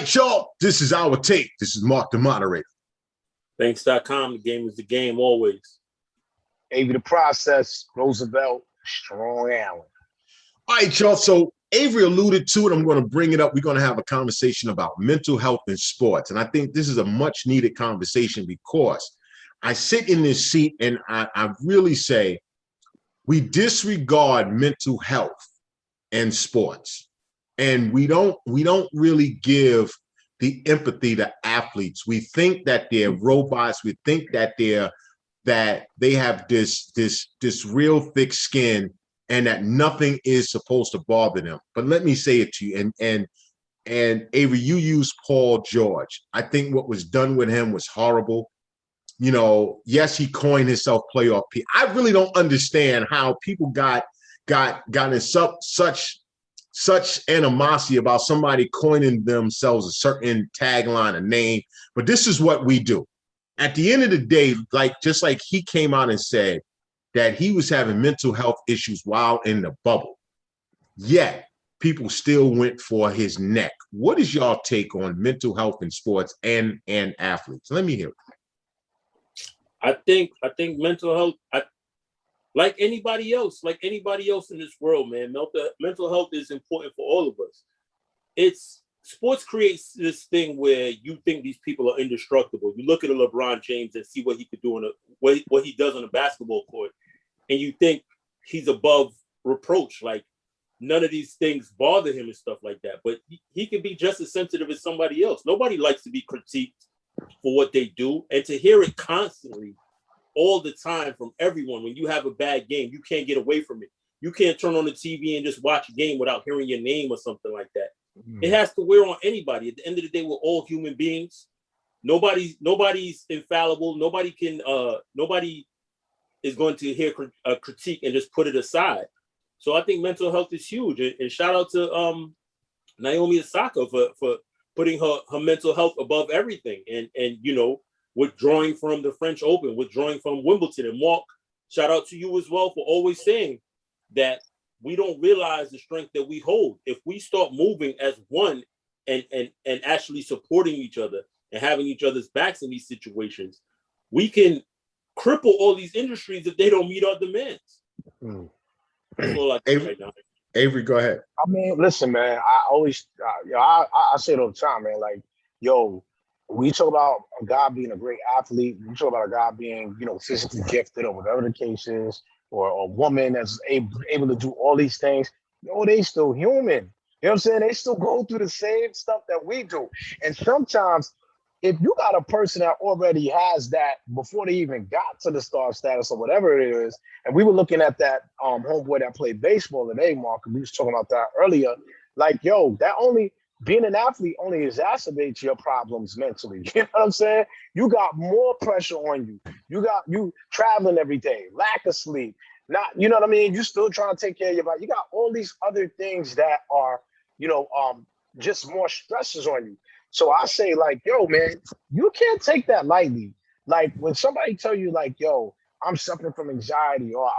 right, y'all. This is our take. This is Mark the moderator. Thanks.com. The game is the game always. Avery the process. Roosevelt. Strong Allen. All right, y'all. So Avery alluded to it. I'm going to bring it up. We're going to have a conversation about mental health in sports. And I think this is a much needed conversation because I sit in this seat and I really say we disregard mental health in sports. And we don't really give the empathy to athletes. We think that they're robots. We think that they have this real thick skin and that nothing is supposed to bother them. But let me say it to you. And Avery, you used Paul George. I think what was done with him was horrible. You know, yes, he coined himself playoff P. I really don't understand how people got in such animosity about somebody coining themselves a certain tagline, a name. But this is what we do. At the end of the day, just like he came out and said that he was having mental health issues while in the bubble, yet people still went for his neck. What is y'all take on mental health in sports and athletes? Let me hear it. I think mental health, like anybody else in this world, man, mental health is important for all of us. Sports creates this thing where you think these people are indestructible. You look at a LeBron James and see what he could do what he does on a basketball court, and you think he's above reproach. Like none of these things bother him and stuff like that. But he can be just as sensitive as somebody else. Nobody likes to be critiqued for what they do, and to hear it constantly all the time from everyone. When you have a bad game, you can't get away from it. You can't turn on the TV and just watch a game without hearing your name or something like that. It has to wear on anybody. At the end of the day, we're all human beings. Nobody's infallible. Nobody is going to hear a critique and just put it aside. So I think mental health is huge. And shout out to Naomi Osaka for putting her mental health above everything. And you know, withdrawing from the French Open, withdrawing from Wimbledon. And Mark, shout out to you as well for always saying that we don't realize the strength that we hold. If we start moving as one and actually supporting each other and having each other's backs in these situations, we can cripple all these industries if they don't meet our demands. That's all I think right now. Avery, go ahead. I mean, listen, man, I always, I say it all the time, man, like, yo, we talk about a guy being a great athlete. We talk about a guy being, you know, physically gifted or whatever the case is, or a woman that's able to do all these things. Yo, they still human. You know what I'm saying? They still go through the same stuff that we do. And sometimes if you got a person that already has that before they even got to the star status or whatever it is, and we were looking at that homeboy that played baseball today, Mark, and we was talking about that earlier, like, yo, being an athlete only exacerbates your problems mentally. You know what I'm saying? You got more pressure on you. You traveling every day, lack of sleep, you know what I mean? You still trying to take care of your body. You got all these other things that are, you know, just more stresses on you. So I say, like, yo, man, you can't take that lightly. Like when somebody tell you, like, yo, I'm suffering from anxiety, or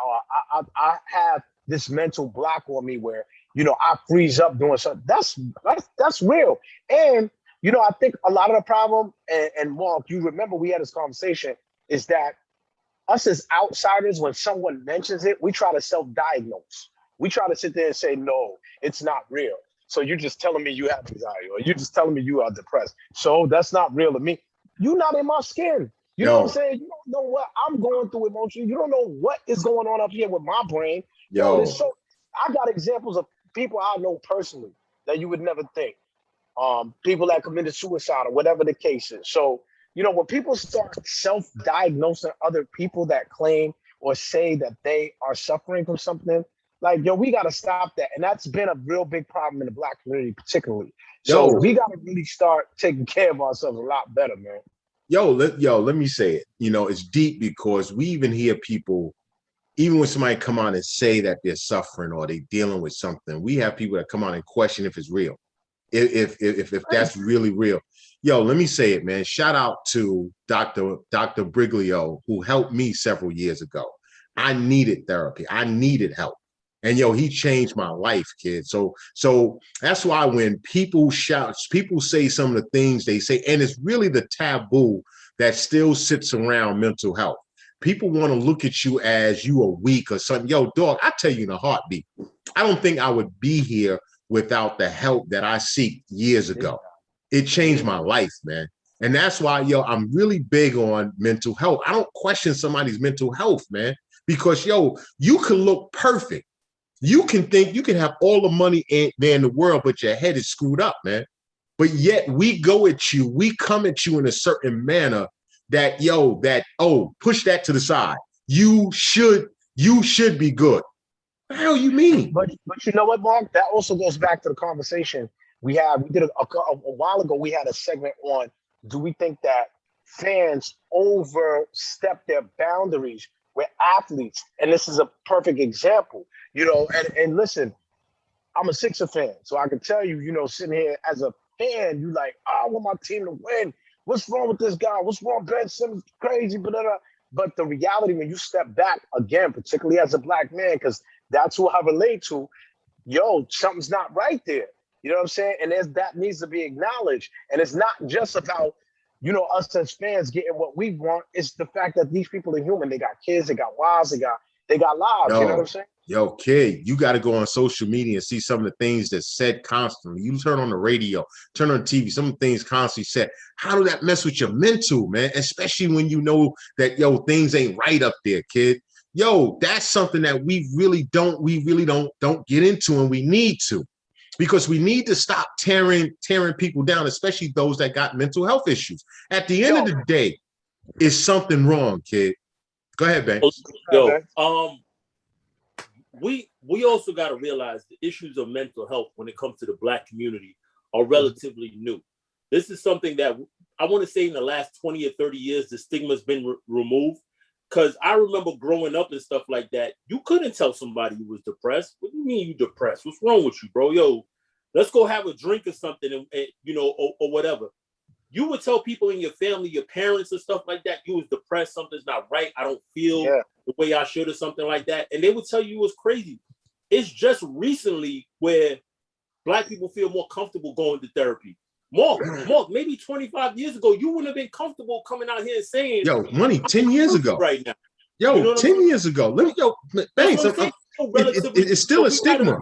I have this mental block on me where, you know, I freeze up doing something. That's real. And, you know, I think a lot of the problem, and Mark, you remember we had this conversation, is that us as outsiders, when someone mentions it, we try to self-diagnose. We try to sit there and say, no, it's not real. So you're just telling me you have anxiety, or you're just telling me you are depressed. So that's not real to me. You're not in my skin. You know what I'm saying? You don't know what I'm going through emotionally. You don't know what is going on up here with my brain. I got examples of people I know personally that you would never think. People that committed suicide or whatever the case is. So, you know, when people start self-diagnosing other people that claim or say that they are suffering from something, like, yo, we got to stop that. And that's been a real big problem in the Black community, particularly. So we got to really start taking care of ourselves a lot better, man. Let me say it. You know, it's deep because we even hear people, even when somebody come on and say that they're suffering or they're dealing with something, we have people that come on and question if it's real, if that's really real. Yo, let me say it, man. Shout out to Dr. Briglio, who helped me several years ago. I needed therapy. I needed help. And he changed my life, kid. So that's why when people say some of the things they say, and it's really the taboo that still sits around mental health. People want to look at you as you are weak or something. Yo, dog, I tell you in a heartbeat, I don't think I would be here without the help that I seek years ago. It changed my life, man. And that's why, I'm really big on mental health. I don't question somebody's mental health, man, because, you can look perfect. You can think you can have all the money there in the world, but your head is screwed up, man. But yet we come at you in a certain manner that, push that to the side. You should be good. What the hell you mean? But you know what, Mark? That also goes back to the conversation we did a while ago. We had a segment on, do we think that fans overstep their boundaries with athletes? And this is a perfect example, and listen, I'm a Sixer fan, so I can tell you, sitting here as a fan, you like, I want my team to win. What's wrong with this guy? What's wrong? Ben Simmons crazy, but the reality, when you step back again, particularly as a black man, because that's who I relate to, something's not right there. You know what I'm saying? And that needs to be acknowledged. And it's not just about, us as fans getting what we want. It's the fact that these people are human. They got kids, they got wives, they got lives. You know what I'm saying? Yo, kid, you got to go on social media and see some of the things that's said constantly. You turn on the radio, turn on TV, some of the things constantly said. How do that mess with your mental, man? Especially when you know that, things ain't right up there, kid. That's something that we really don't get into, and we need to. Because we need to stop tearing people down, especially those that got mental health issues. At the end of the day, is something wrong, kid. Go ahead, Banks. We also got to realize the issues of mental health when it comes to the Black community are relatively new. This is something that I want to say in the last 20 or 30 years, the stigma has been removed. Because I remember growing up and stuff like that, you couldn't tell somebody you was depressed. What do you mean you depressed? What's wrong with you, bro? Let's go have a drink or something, or whatever. You would tell people in your family, your parents and stuff like that, you was depressed, something's not right, I don't feel the way I should or something like that. And they would tell you it was crazy. It's just recently where Black people feel more comfortable going to therapy. Mark, maybe 25 years ago, you wouldn't have been comfortable coming out here and saying, money 10 years ago. Right now. 10 years ago. Thanks. It's still a stigma.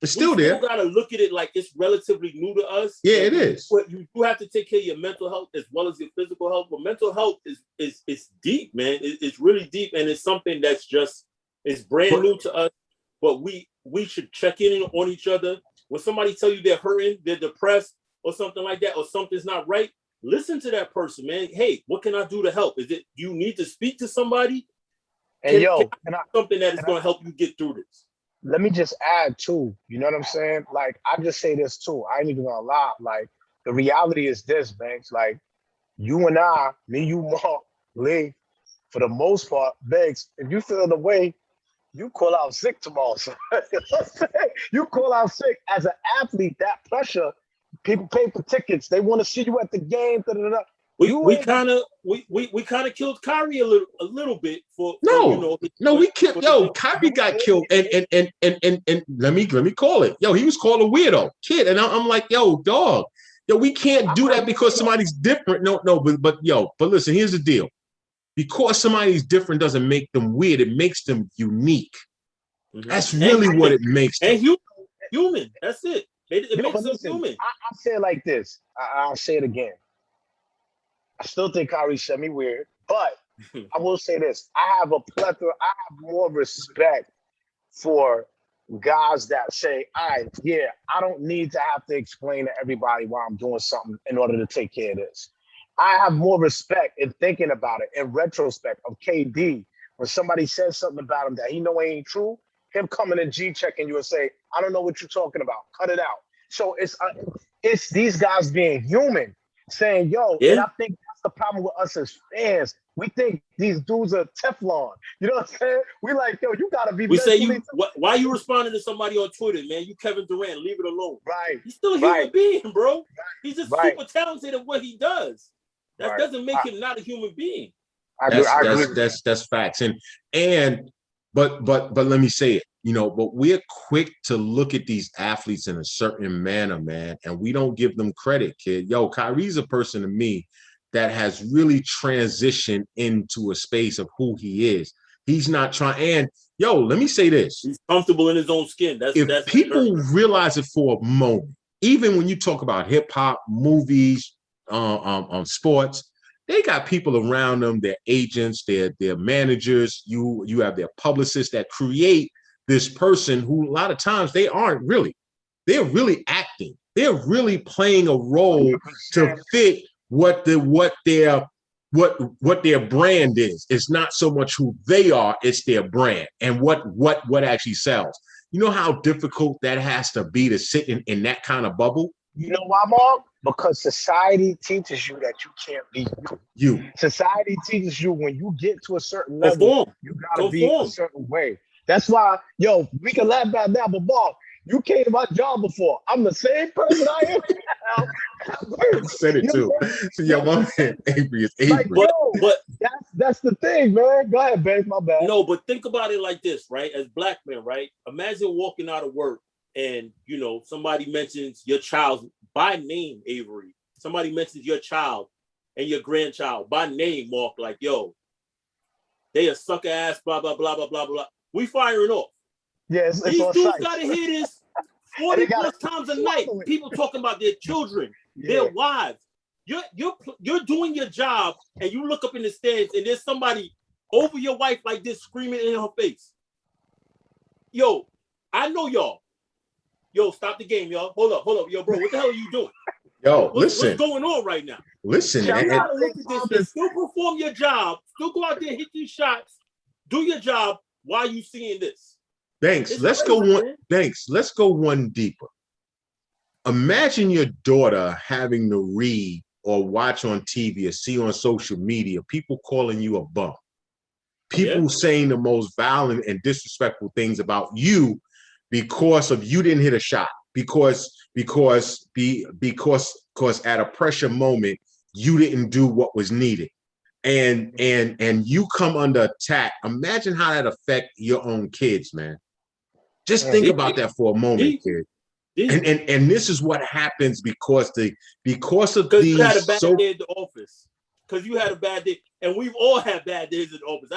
It's still there. You gotta look at it like it's relatively new to us. Yeah, it is. But you do have to take care of your mental health as well as your physical health. But mental health is deep, man. It's really deep, and it's something that's it's brand new to us. But we should check in on each other. When somebody tell you they're hurting, they're depressed, or something like that, or something's not right, listen to that person, man. Hey, what can I do to help? Is it you need to speak to somebody? And something that is going to help you get through this. Let me just add too, you know what I'm saying? Like, I just say this too. I ain't even gonna lie. Like, the reality is this, Banks. Like, you and I, me, you, Mark, Lee, for the most part, Banks, if you feel the way, you call out sick tomorrow. So, you call out sick as an athlete. That pressure, people pay for tickets. They want to see you at the game. We kind of killed Kyrie a little bit for we killed Kyrie got killed and let me call it. He was called a weirdo kid, and I'm like, dog, we can't do that because somebody's different. But listen, here's the deal. Because somebody's different doesn't make them weird. It makes them unique. Mm-hmm. That's really what it makes them. And human. That's it. It makes them human. I'll say it like this. I'll say it again. I still think Kyrie semi-weird, but I will say this. I have more respect for guys that say, I don't need to have to explain to everybody why I'm doing something in order to take care of this. I have more respect in thinking about it in retrospect of KD. When somebody says something about him that he know ain't true, him coming and G-checking you and say, I don't know what you're talking about. Cut it out. So it's these guys being human, saying, and I think that's the problem with us as fans. We think these dudes are Teflon. You know what I'm saying? We like, you gotta be. We say why you responding to somebody on Twitter, man? You Kevin Durant, leave it alone. Right. He's still a human being, bro. He's just super talented at what he does. That doesn't make him not a human being. That's facts. But let me say it. but we're quick to look at these athletes in a certain manner, man, and we don't give them credit, kid. Yo, Kyrie's a person to me that has really transitioned into a space of who he is. He's not trying. And yo, let me say this: he's comfortable in his own skin. If people realize it for a moment, even when you talk about hip hop, movies, sports, they got people around them, their agents, their managers. You have their publicists that create this person who a lot of times they're really acting. They're really playing a role 100%. To fit what their brand is. It's not so much who they are, it's their brand and what actually sells. You know how difficult that has to be to sit in that kind of bubble? You know why, Mark? Because society teaches you that you can't be you. Society teaches you when you get to a certain level, you gotta be a certain way. That's why, we can laugh about that, but Mark, you came to my job before. I'm the same person I am now. I said it too. So my man Avery is Avery. Like, but that's the thing, man. Go ahead, babe. My bad. No, but think about it like this, right? As black men, right? Imagine walking out of work and somebody mentions your child by name, Avery. Somebody mentions your child and your grandchild by name, Mark. Like, yo, they a sucker ass, blah blah blah blah blah blah. We firing off. Yes, these dudes gotta hear this 40 plus times a night. People talking about their children, their wives. You're doing your job, and you look up in the stands, and there's somebody over your wife like this screaming in her face. Yo, I know y'all. Yo, stop the game, y'all. Hold up. Yo, bro, what the hell are you doing? Yo, listen. What's going on right now? Listen, you gotta look at this and still perform your job. Still go out there, hit these shots, do your job while you seeing this. Thanks. Let's go one deeper. Imagine your daughter having to read or watch on TV or see on social media people calling you a bum. People saying the most violent and disrespectful things about you because of you didn't hit a shot. Because at a pressure moment you didn't do what was needed. And you come under attack. Imagine how that affect your own kids, man. Just think about that for a moment, kid. And this is what happens because of these. You had a bad day at the office. Because you had a bad day, and we've all had bad days at the office.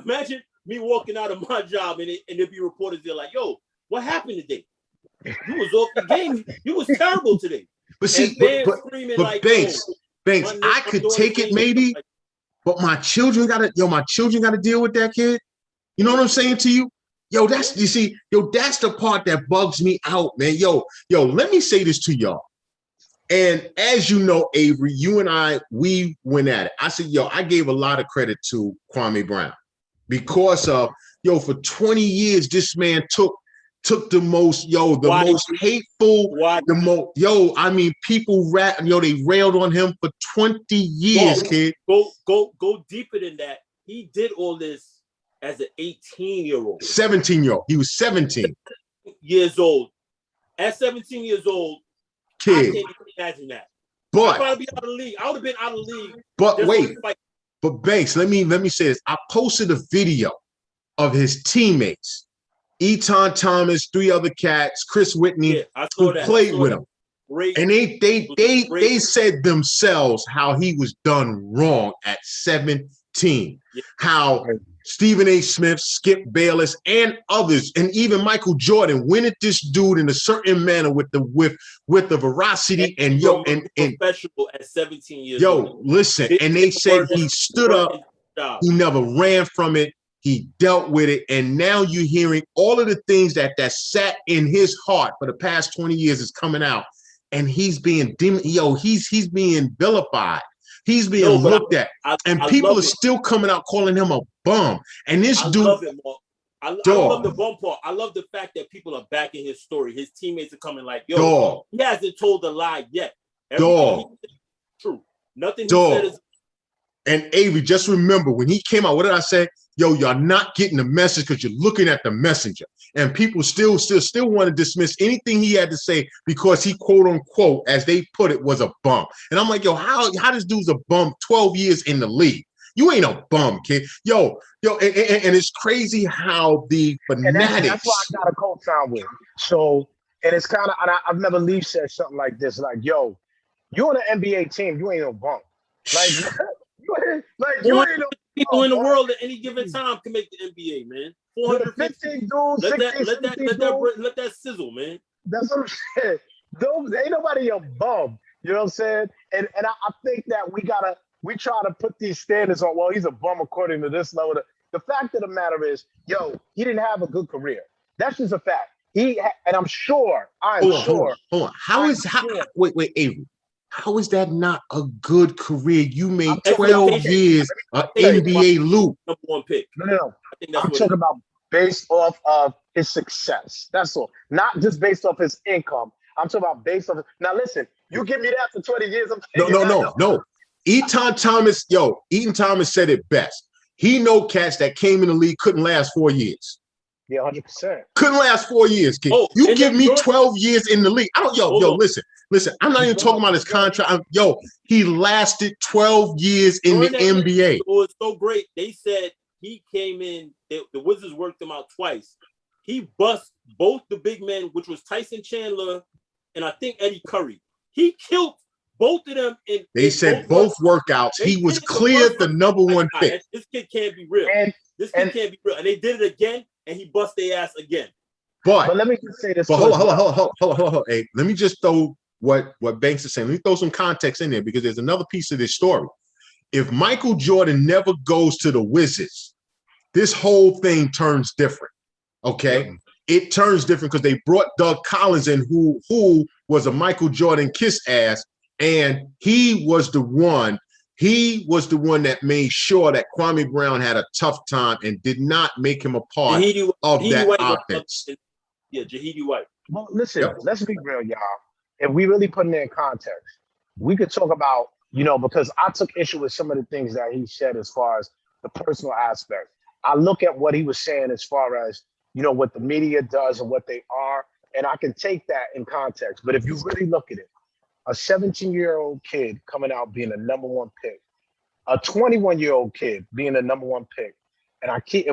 Imagine me walking out of my job and there'd be reporters there like, "Yo, what happened today? You was off the game. You was terrible today." But see, but Banks, I could take it maybe, but my children gotta deal with that, kid. You know what I'm saying to you? Yo, that's the part that bugs me out, man. Yo, let me say this to y'all. And as you know, Avery, you and I, we went at it. I said, I gave a lot of credit to Kwame Brown because of, for 20 years, this man took the most hateful, people they railed on him for 20 years, kid. Go deeper than that. He did all this as an 18-year-old. 17-year-old. He was 17 years old. At 17 years old, kid. I can't even imagine that. But I'd probably be out of the league. I would have been out of the league. But wait. But Banks, let me say this. I posted a video of his teammates, Eton Thomas, 3 other cats, Chris Whitney, who played with him. And they said themselves how he was done wrong at 17. Yeah. How Stephen A. Smith, Skip Bayless, and others, and even Michael Jordan went at this dude in a certain manner with the veracity and professional at 17 years old. Listen, and they said he stood up, he never ran from it, he dealt with it, and now you're hearing all of the things that sat in his heart for the past 20 years is coming out, and he's being he's being vilified. He's being looked at, and people are still coming out calling him a bum. And this dude, I love the bum part. I love the fact that people are backing his story. His teammates are coming like, yo, he hasn't told a lie yet. Everything he said is true. Nothing he said is. And Avery, just remember when he came out, what did I say? Yo, you're not getting the message because you're looking at the messenger. And people still want to dismiss anything he had to say because he, quote unquote, as they put it, was a bum. And I'm like, yo, how this dude's a bum 12 years in the league? You ain't a bum, kid. Yo, and it's crazy how the fanatics. And that's why I got a co-sign with. So, and it's kind of, and I've never leave said something like this, like, yo, you on an NBA team, you ain't no bum. Like, you ain't no people in the world at any given time can make the NBA, man. 415 dudes, 16, let that sizzle, man. That's what I'm saying. Those ain't nobody a bum. You know what I'm saying? And I think that we try to put these standards on, well, he's a bum according to this level. The fact of the matter is, yo, he didn't have a good career. That's just a fact. And I'm sure. Hold on. Wait, Avery. How is that not a good career? You made 12 years of NBA loop. Number one pick. No. I'm talking about based off of his success. That's all. Not just based off his income. I'm talking about based off. Now listen, you give me that for 20 years. No. Eaton Thomas said it best. He know cats that came in the league couldn't last 4 years. Yeah, 100%. Couldn't last 4 years, kid. You give me 12 years in the league. I don't. Listen. I'm not even talking about his contract. He lasted 12 years in the NBA. It was so great. They said he came in. The Wizards worked him out twice. He bust both the big men, which was Tyson Chandler and I think Eddie Curry. He killed both of them. They said both workouts. He was cleared the number one pick. This kid can't be real. This kid can't be real. And they did it again, and he bust their ass again. But let me just say this. But hold on. Hey, let me just throw what Banks is saying. Let me throw some context in there because there's another piece of this story. If Michael Jordan never goes to the Wizards, this whole thing turns different. Okay? Mm-hmm. It turns different because they brought Doug Collins in, who was a Michael Jordan kiss ass, and he was the one that made sure that Kwame Brown had a tough time and did not make him a part of that offense. Yeah, Jahidi White. Well, listen, let's be real, y'all. If we really put it in context, we could talk about, because I took issue with some of the things that he said as far as the personal aspect. I look at what he was saying as far as, what the media does and what they are, and I can take that in context. But if you really look at it, a 17-year-old kid coming out being the number one pick, a 21-year-old kid being the number one pick, and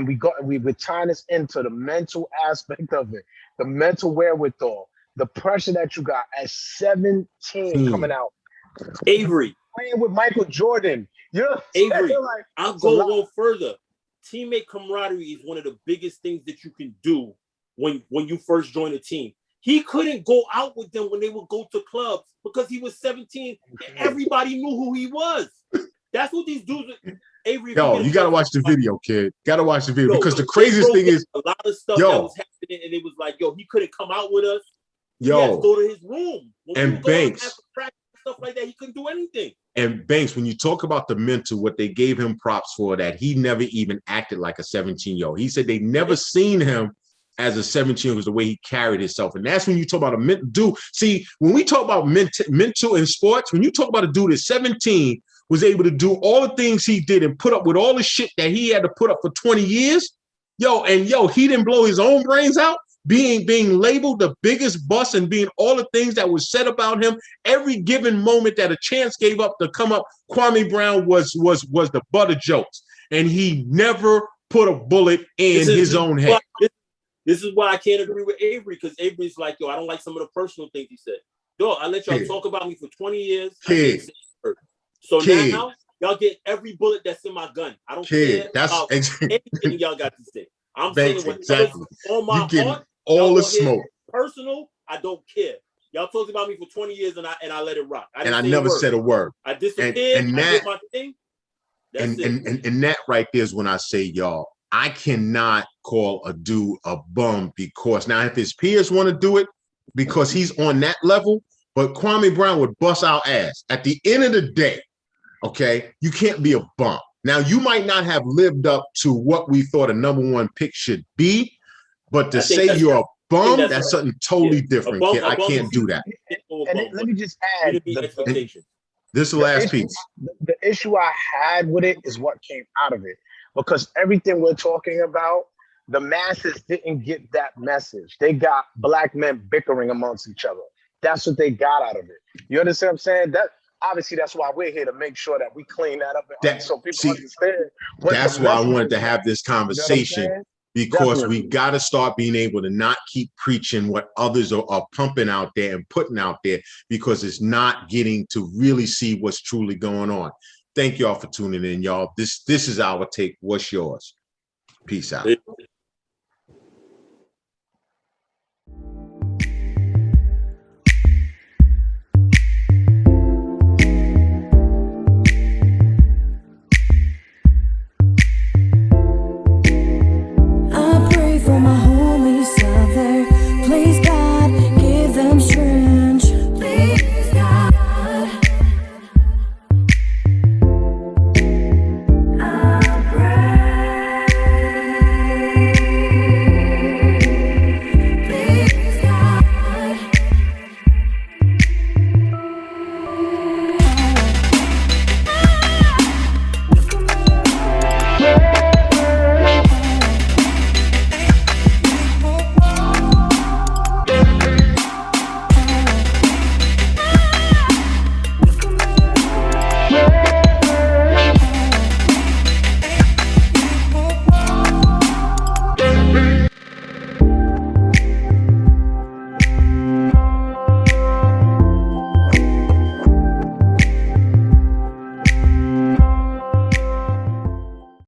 we're tying this into the mental aspect of it, the mental wherewithal, the pressure that you got at 17 coming out. Avery. Playing with Michael Jordan. Avery, I'll go a little further. Teammate camaraderie is one of the biggest things that you can do when you first join a team. He couldn't go out with them when they would go to clubs because he was 17 and everybody knew who he was. That's what these dudes Avery. You gotta watch the video, kid. Gotta watch the video because the craziest thing is a lot of stuff that was happening, and it was like, he couldn't come out with us. He had to go to his room. And Banks. Stuff like that, he couldn't do anything. And Banks, when you talk about the mental, what they gave him props for, that he never even acted like a 17-year-old. He said they never seen him as a 17-year-old because the way he carried himself. And that's when you talk about a mental dude. See, when we talk about mental in sports, when you talk about a dude at 17 was able to do all the things he did and put up with all the shit that he had to put up for 20 years, he didn't blow his own brains out. Being labeled the biggest bust and being all the things that was said about him, every given moment that a chance gave up to come up, Kwame Brown was the butt of jokes, and he never put a bullet in his own head. This is why I can't agree with Avery, because Avery's like, I don't like some of the personal things he said. I let y'all talk about me for 20 years. So now y'all get every bullet that's in my gun. I don't care about anything y'all got to say. I'm saying exactly. On my heart, all the smoke. Personal, I don't care. Y'all talked about me for 20 years and I let it rock. I never said a word. I disappeared. I did my thing. And that right there is when I say, y'all, I cannot call a dude a bum because now if his peers want to do it because he's on that level, but Kwame Brown would bust our ass. At the end of the day, okay, you can't be a bum. Now, you might not have lived up to what we thought a number one pick should be, but to say you're a bum, that's something totally different, kid. I can't do that. And let me just add, this is the last piece. The issue I had with it is what came out of it. Because everything we're talking about, the masses didn't get that message. They got black men bickering amongst each other. That's what they got out of it. You understand what I'm saying? obviously that's why we're here to make sure that we clean that up so people see, understand what that's the why I message wanted is. to have this You know what I'm conversation, saying? because Definitely. we got to start being able to not keep preaching what others are pumping out there and putting out there, because it's not getting to really see what's truly going on. Thank y'all for tuning in, y'all. This is our take. What's yours? Peace out.